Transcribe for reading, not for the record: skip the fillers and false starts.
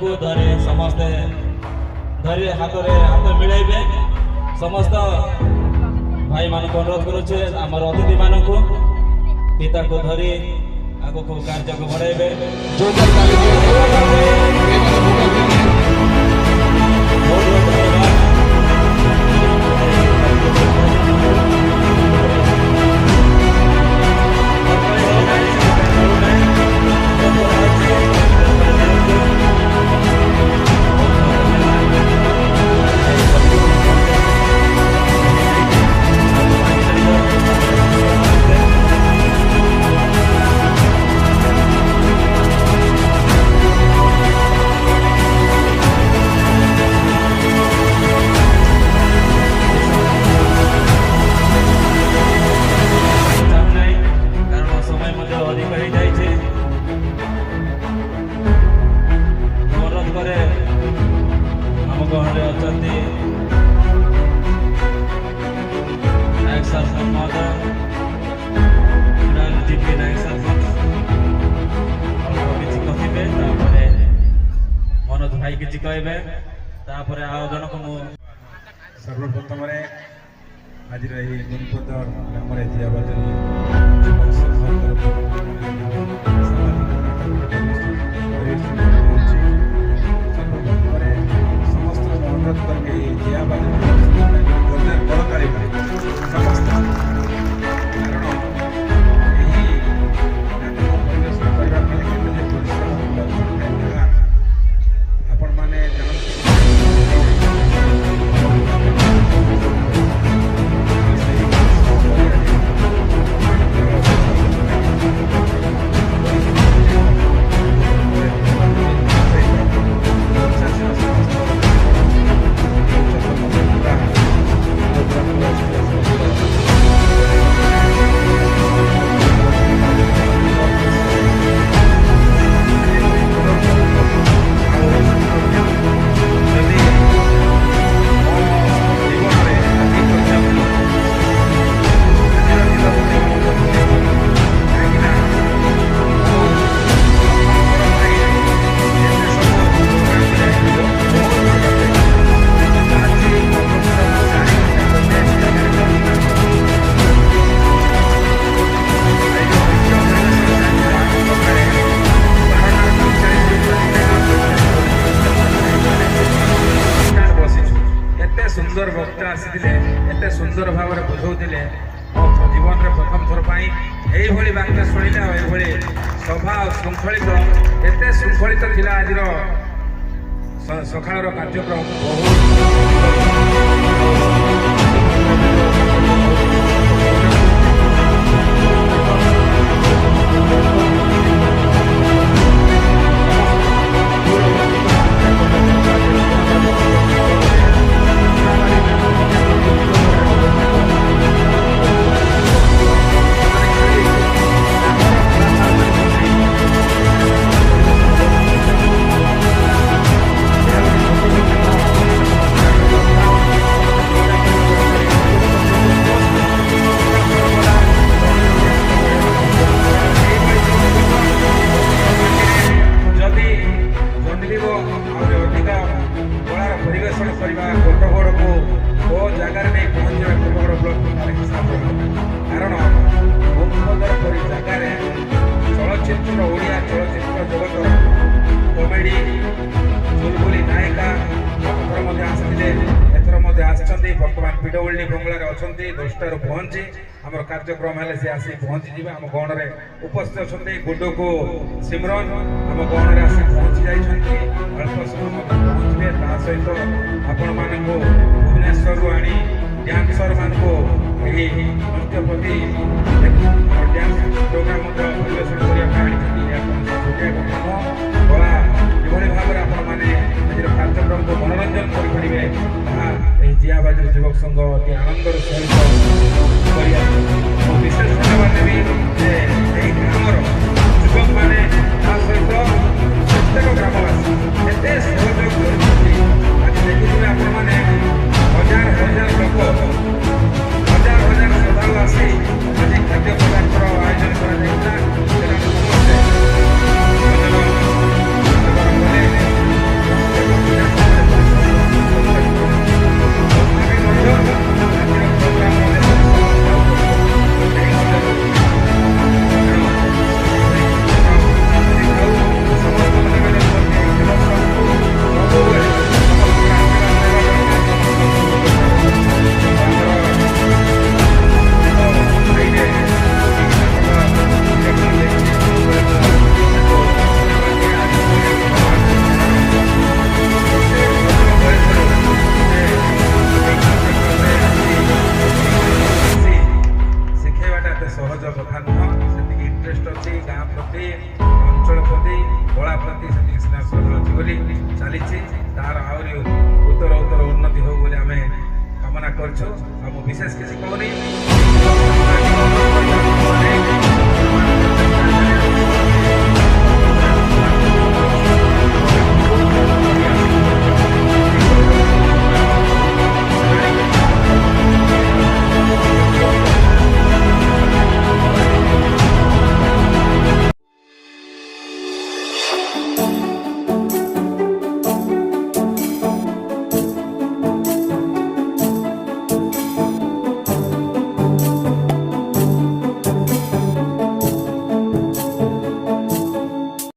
को धरे समस्ते धरी हाथ मिलैबे समस्त भाई मान को अनुरोध करुचे आमर अतिथि मान को पिता को धरी आगो को कार्य को बढ़ाइबे भाई किसी कहबे तापर आ जनक मु सर्वप्रथम आज गुणपद ग्राम जियाबाजी समस्त अनुरोध करके जियाबाजी बड़ताड़ी समस्त कारण आपण मैंने सुंदर वक्ता आसी एत सुंदर भाव में बुझाते जीवन में प्रथम थर पर यही वाक्य शुणिले ये सभा श्रृंखलित एत श्रृंखलित थी आज सकाल कार्यक्रम बर्तमान पीडब्ल्यूडी बंगलार अच्छा 10 पहुंची आम कार्यक्रम है सी आसी पहुंची आम गण में उपस्थित अच्छा गुड्डू को सिमरन आम गण में आसी पहुंची जाइए अल्प समय पहुंचे सहित आपण मान भुवनेश्वर आनी डांसर मान नृत्य प्रति डांस प्रोग्राम परिवेशन कला ये भाव में आपण मैंने कार्यक्रम को मनोरंजन करेंगे जियाबाजी युवक संघ अति आनंदर सहित विशेष धन्यवाद देवी ग्रामर युवक मैंने सहित प्रत्येक ग्रामवासी एत सहयोग आज देखिए आपण मैंने हजार हजार लोक हजार हजार श्रद्धालु आसी आज खाद्य पदार्थ आयोजन कर ବୋଲି ଚାଲିଛି ତାର ଆହୁରି ଉତ୍ତର ଉତ୍ତର ଉନ୍ନତି ହଉ ବୋଲି ଆମେ କାମନା କରୁଛୁ ଆଉ ମୁଁ ବିଶେଷ କିଛି କହୁନି।